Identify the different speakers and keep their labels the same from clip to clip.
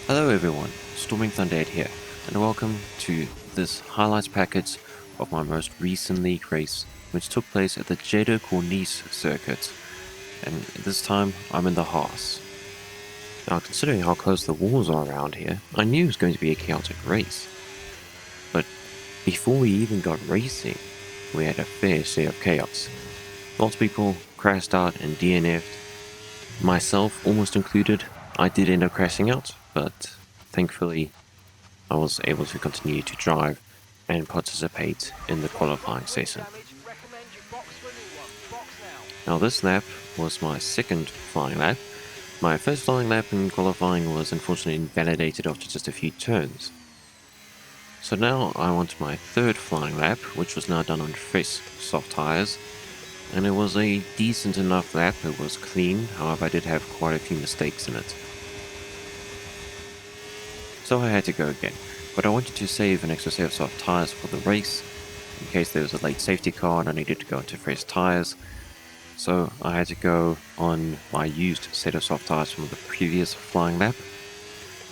Speaker 1: Hello everyone, Storming Thundered here, and welcome to this highlights package of my most recent league race, which took place at the Jeddah Corniche circuit, and this time I'm in the Haas. Now, considering how close the walls are around here, I knew it was going to be a chaotic race. But before we even got racing, we had a fair share of chaos. Lots of people crashed out and DNF'd, myself almost included. I did end up crashing out, but thankfully I was able to continue to drive and participate in the qualifying session. Now this lap was my second flying lap. My first flying lap in qualifying was unfortunately invalidated after just a few turns. So now I want my third flying lap, which was now done on fresh soft tyres, and it was a decent enough lap. It was clean, however I did have quite a few mistakes in it. So I had to go again, but I wanted to save an extra set of soft tyres for the race, in case there was a late safety car and I needed to go into fresh tyres. So I had to go on my used set of soft tyres from the previous flying lap,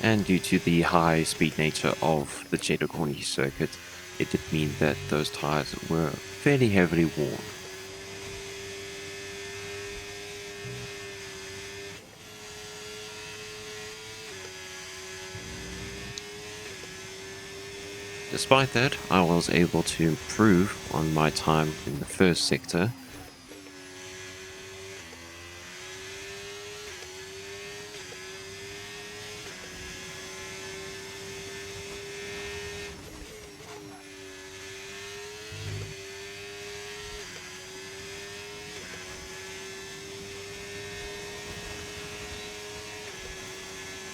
Speaker 1: and due to the high speed nature of the Jeddah Corniche circuit, it did mean that those tyres were fairly heavily worn. Despite that, I was able to improve on my time in the first sector.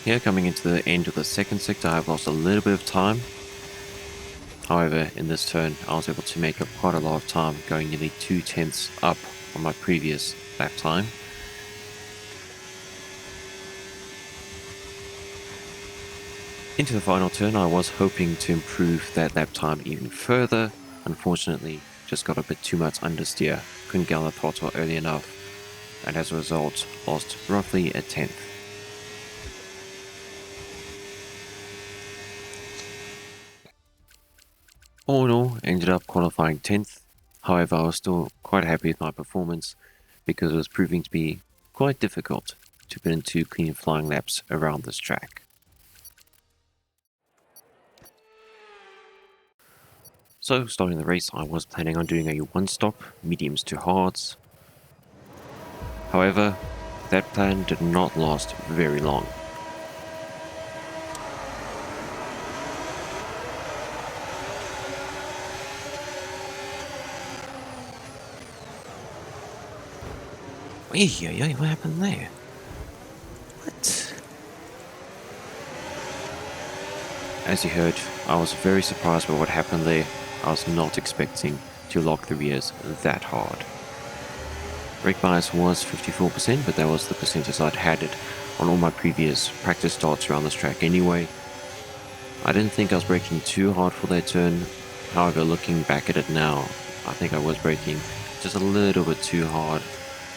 Speaker 1: Here, coming into the end of the second sector, I've lost a little bit of time. However, in this turn, I was able to make up quite a lot of time, going nearly 2/10 up on my previous lap time. Into the final turn, I was hoping to improve that lap time even further. Unfortunately, just got a bit too much understeer, couldn't get on the throttle early enough, and as a result, lost roughly a 10th. All in all, ended up qualifying 10th. However, I was still quite happy with my performance because it was proving to be quite difficult to put into clean flying laps around this track. So, starting the race, I was planning on doing a one-stop, mediums to hards. However, that plan did not last very long. What happened there? What? As you heard, I was very surprised by what happened there. I was not expecting to lock the rears that hard. Brake bias was 54%, but that was the percentage I'd had it on all my previous practice starts around this track anyway. I didn't think I was braking too hard for that turn. However, looking back at it now, I think I was braking just a little bit too hard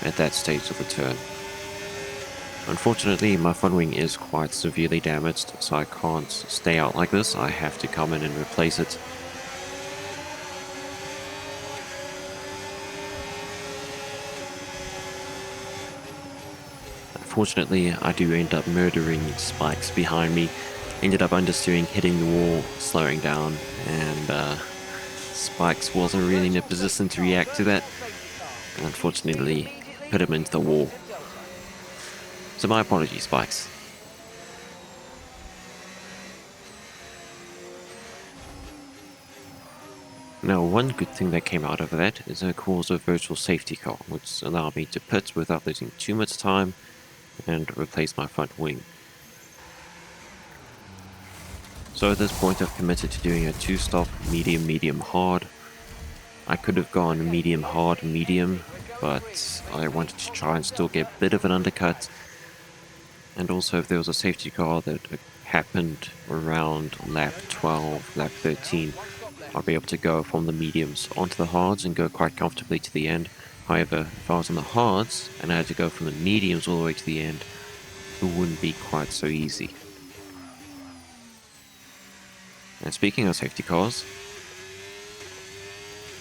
Speaker 1: at that stage of the turn. Unfortunately, my front wing is quite severely damaged, so I can't stay out like this. I have to come in and replace it. Unfortunately, I do end up murdering Spikes behind me. Ended up understeering, hitting the wall, slowing down, and Spikes wasn't really in a position to react to that. And unfortunately, hit him into the wall. So my apologies, Spikes. Now, one good thing that came out of that is a cause of virtual safety car, which allowed me to pit without losing too much time and replace my front wing. So at this point I've committed to doing a 2-stop medium, medium, hard. I could have gone medium, hard, medium, but I wanted to try and still get a bit of an undercut. And also if there was a safety car that happened around lap 12, lap 13, I'll be able to go from the mediums onto the hards and go quite comfortably to the end. However, if I was on the hards and I had to go from the mediums all the way to the end, it wouldn't be quite so easy. And speaking of safety cars,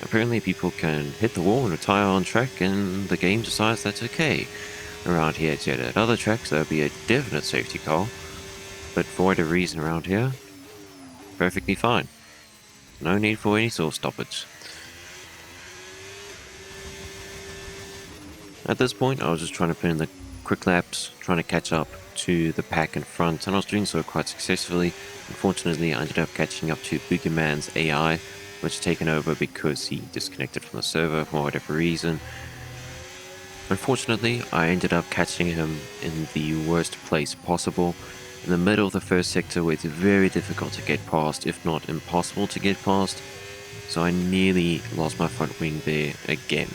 Speaker 1: apparently people can hit the wall and retire on track and the game decides that's okay. Around here at Jeddah. At other tracks there would be a definite safety car, but for whatever reason around here, perfectly fine. No need for any sort of stoppage. At this point I was just trying to put in the quick laps, trying to catch up to the pack in front, and I was doing so quite successfully. Unfortunately I ended up catching up to Boogeyman's AI, which taken over because he disconnected from the server for whatever reason. Unfortunately, I ended up catching him in the worst place possible, in the middle of the first sector where it's very difficult to get past, if not impossible to get past, so I nearly lost my front wing there again.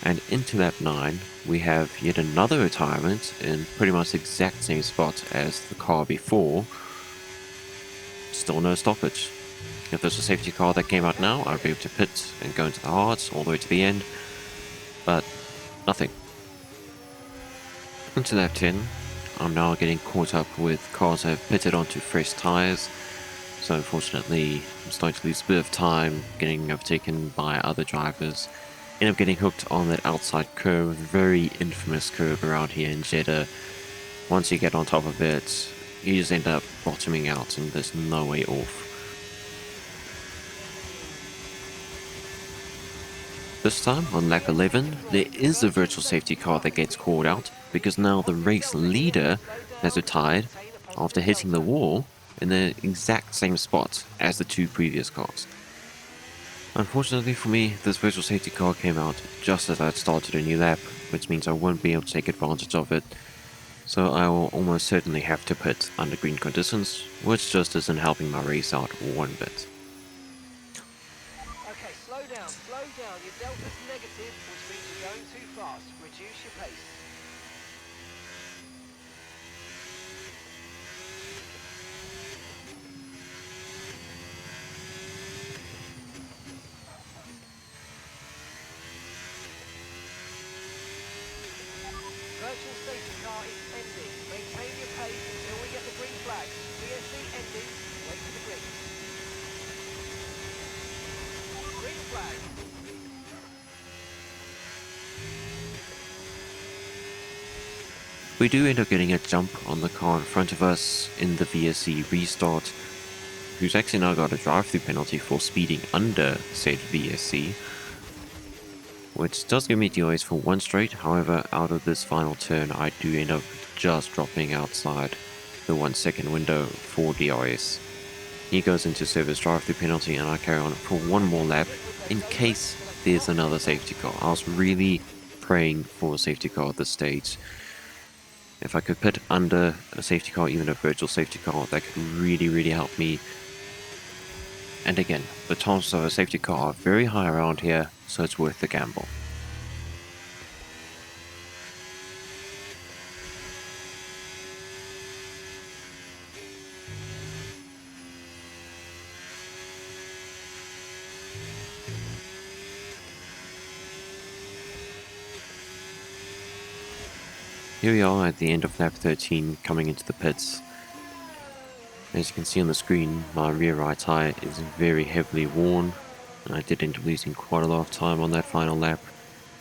Speaker 1: And into lap 9, we have yet another retirement in pretty much the exact same spot as the car before. Still no stoppage. If there's a safety car that came out now, I'd be able to pit and go into the hards all the way to the end, but nothing. Into lap 10, I'm now getting caught up with cars that have pitted onto fresh tyres, so unfortunately I'm starting to lose a bit of time, getting overtaken by other drivers. End up getting hooked on that outside curve, very infamous curve around here in Jeddah. Once you get on top of it, you just end up bottoming out and there's no way off. This time, on lap 11, there is a virtual safety car that gets called out, because now the race leader has retired after hitting the wall in the exact same spot as the two previous cars. Unfortunately for me, this virtual safety car came out just as I had started a new lap, which means I won't be able to take advantage of it. So I will almost certainly have to pit under green conditions, which just isn't helping my race out one bit.
Speaker 2: Okay, slow down. Your delta's negative, which means you're going too fast. Reduce your pace. Virtual safety car is ending. Maintain your pace until we get the green flag. VSC ending. Wait for the green. Green flag.
Speaker 1: We do end up getting a jump on the car in front of us in the VSC restart, who's actually now got a drive-through penalty for speeding under said VSC, which does give me DRS for one straight. However, out of this final turn I do end up just dropping outside the 1 second window for DRS. He goes into service drive-through penalty and I carry on for one more lap in case there's another safety car. I was really praying for a safety car at this stage. If I could pit under a safety car, even a virtual safety car, that could really help me. And again, the chances of a safety car are very high around here, so it's worth the gamble. Here we are at the end of lap 13, coming into the pits. As you can see on the screen, my rear right tyre is very heavily worn, and I did end up losing quite a lot of time on that final lap.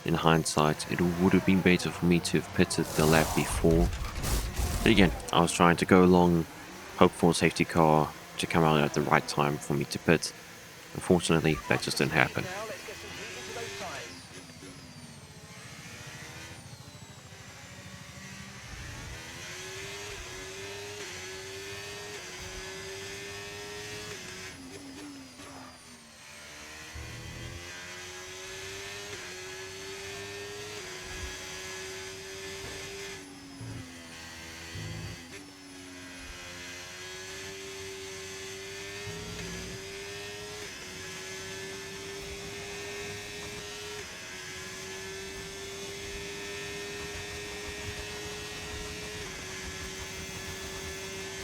Speaker 1: In hindsight, it would have been better for me to have pitted the lap before. But again, I was trying to go along, hope for a safety car to come out at the right time for me to pit. Unfortunately, that just didn't happen.
Speaker 2: Now let's get some heat into those tyres.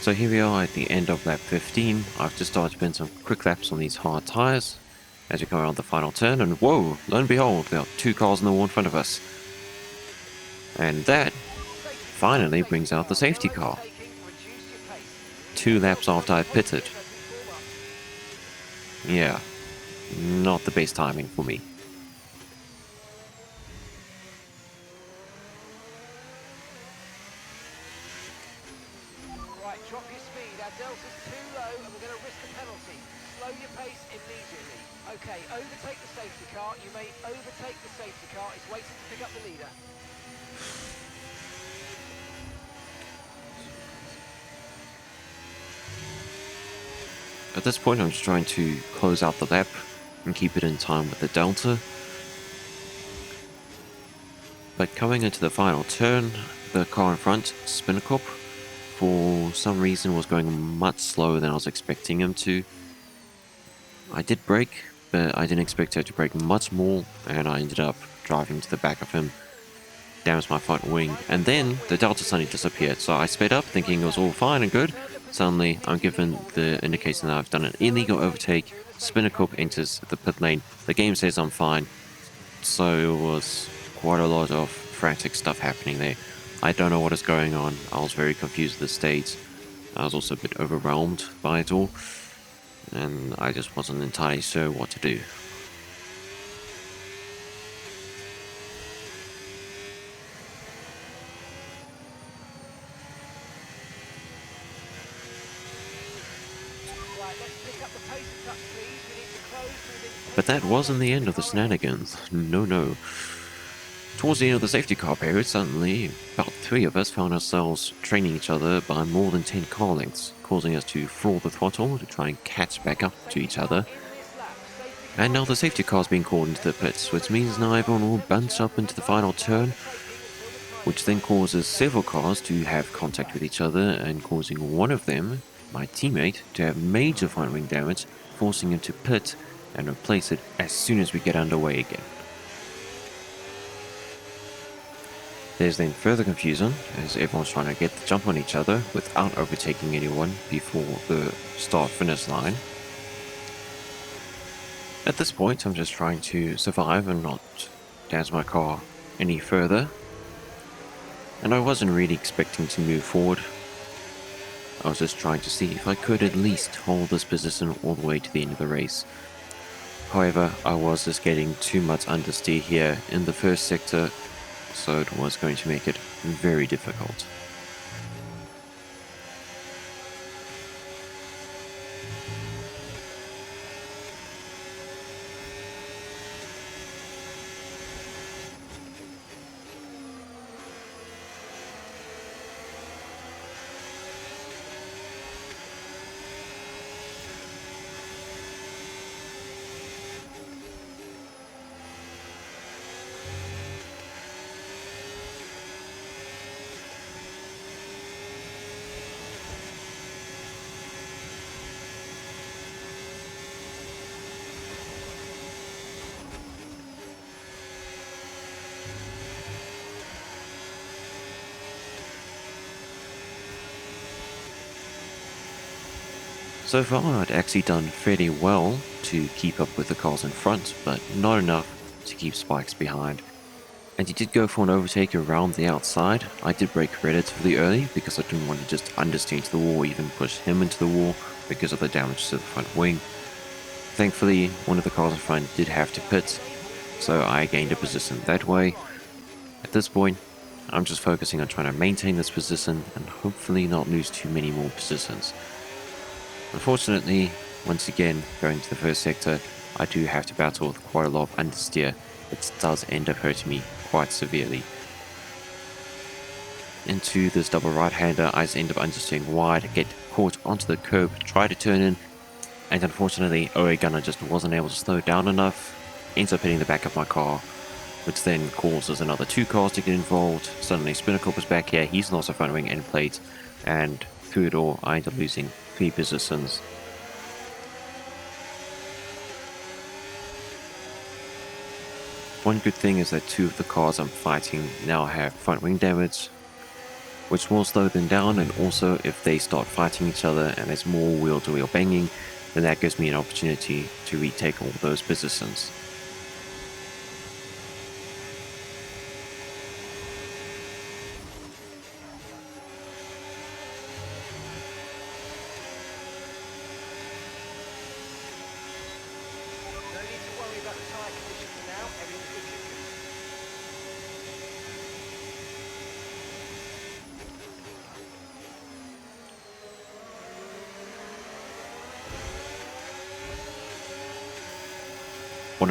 Speaker 1: So here we are at the end of lap 15. I've just started to spin some quick laps on these hard tyres as we go around the final turn, and whoa, lo and behold, there are two cars in the wall in front of us. And that
Speaker 2: Safety
Speaker 1: finally brings out the safety
Speaker 2: They're
Speaker 1: car,
Speaker 2: overtaking. Reduce your pace.
Speaker 1: 2 laps after I pitted.
Speaker 2: As we form up.
Speaker 1: Yeah, not the best timing for me.
Speaker 2: Right, drop your speed. Our delta's too low and we're going to risk a penalty. Slow your pace immediately. Okay, overtake the safety car. You may overtake the safety car. It's waiting to pick up the leader.
Speaker 1: At this point, I'm just trying to close out the lap and keep it in time with the delta. But coming into the final turn, the car in front, Spinnerkop, for some reason was going much slower than I was expecting him to. I did brake, but I didn't expect her to brake much more, and I ended up driving to the back of him, damaged my front wing, and then the delta suddenly disappeared. So I sped up thinking it was all fine and good. Suddenly I'm given the indication that I've done an illegal overtake. Spinnerkop enters the pit lane. The game says I'm fine. So it was quite a lot of frantic stuff happening there. I don't know what is going on. I was very confused at the state. I was also a bit overwhelmed by it all, and I just wasn't entirely sure what to do.
Speaker 2: Right, let's pick up the pace a touch, please. We need to close to within
Speaker 1: But that
Speaker 2: 10
Speaker 1: wasn't the end of the
Speaker 2: car.
Speaker 1: shenanigans. No. Towards the end of the safety car period, suddenly, about 3 of us found ourselves training each other by more than 10 car lengths, causing us to floor the throttle to try and catch back up to each other.
Speaker 2: In this lap, safety
Speaker 1: And now
Speaker 2: car
Speaker 1: the safety car's being called into the pits, which means now everyone will bunch up into the final turn, which then causes several cars to have contact with each other and causing one of them, my teammate, to have major front wing damage, forcing him to pit and replace it as soon as we get underway again. There's then further confusion as everyone's trying to get the jump on each other without overtaking anyone before the start-finish line. At this point, I'm just trying to survive and not damage my car any further. And I wasn't really expecting to move forward. I was just trying to see if I could at least hold this position all the way to the end of the race. However, I was just getting too much understeer here in the first sector, so it was going to make it very difficult. So far, I'd actually done fairly well to keep up with the cars in front, but not enough to keep Spikes behind. And he did go for an overtake around the outside. I did brake relatively early because I didn't want to just understeer into the wall or even push him into the wall because of the damage to the front wing. Thankfully, one of the cars in front did have to pit, so I gained a position that way. At this point, I'm just focusing on trying to maintain this position and hopefully not lose too many more positions. Unfortunately, once again, going to the first sector, I do have to battle with quite a lot of understeer. It does end up hurting me quite severely. Into this double right-hander, I just end up understeering wide, get caught onto the curb, try to turn in, and unfortunately, OA Gunner just wasn't able to slow down enough, ends up hitting the back of my car, which then causes another 2 cars to get involved. Suddenly, Spinnerkop is back here, he's lost a front wing end plate, and through it all, I end up losing 3 positions. One good thing is that 2 of the cars I'm fighting now have front wing damage, which will slow them down, and also if they start fighting each other and there's more wheel-to-wheel banging, then that gives me an opportunity to retake all those positions.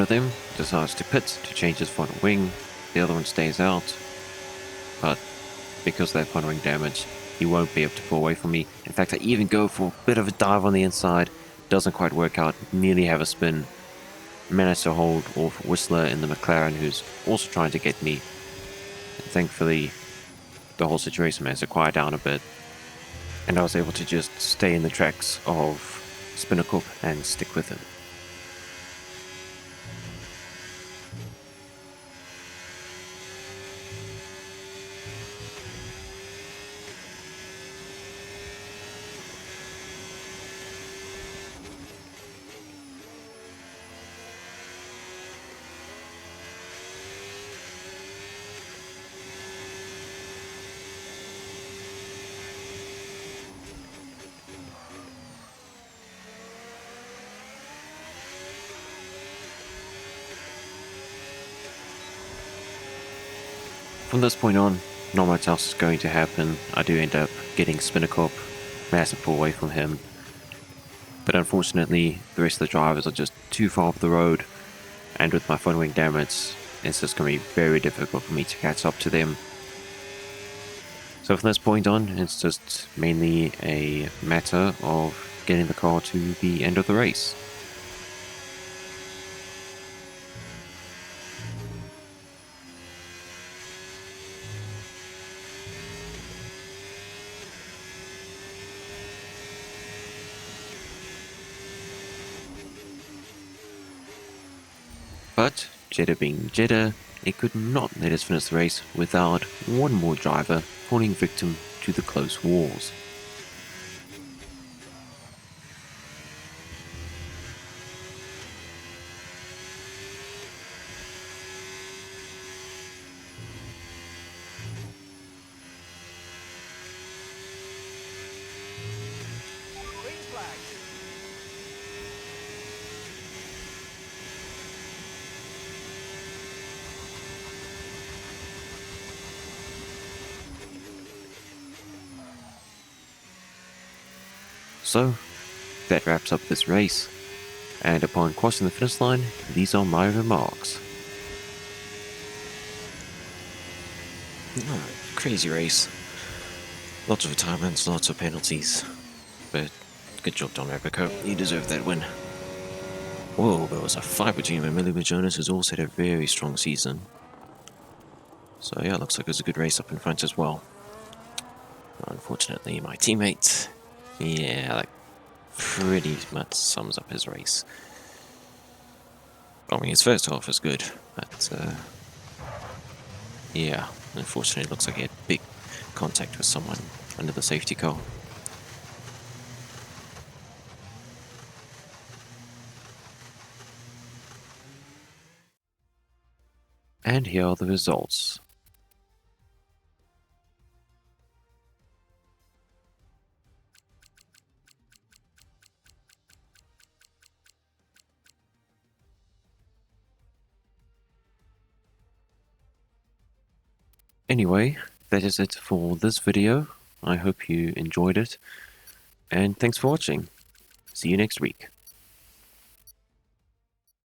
Speaker 1: One of them decides to pit to change his front wing, the other one stays out, but because of that front wing damage, he won't be able to pull away from me. In fact, I even go for a bit of a dive on the inside, doesn't quite work out, nearly have a spin, managed to hold off Whistler in the McLaren, who's also trying to get me. And thankfully, the whole situation managed to quiet down a bit, and I was able to just stay in the tracks of Spinnakup and stick with him. From this point on, not much else is going to happen. I do end up getting Spinnakup, managed to pull away from him, but unfortunately the rest of the drivers are just too far off the road, and with my front wing damage, it's just going to be very difficult for me to catch up to them. So from this point on, it's just mainly a matter of getting the car to the end of the race. But, Jeddah being Jeddah, it could not let us finish the race without one more driver falling victim to the close walls.
Speaker 2: Green flag.
Speaker 1: So, that wraps up this race, and upon crossing the finish line, these are my remarks. Crazy race. Lots of retirements, lots of penalties, but good job Don Repico, you deserve that win. Whoa, there was a fight between him and Emilio Jonas, who's also had a very strong season. So yeah, looks like it was a good race up in front as well. Unfortunately, my teammate, yeah, that pretty much sums up his race. I mean, his first half was good, but yeah, unfortunately it looks like he had big contact with someone under the safety car. And here are the results. Anyway, that is it for this video. I hope you enjoyed it, and thanks for watching. See you next week.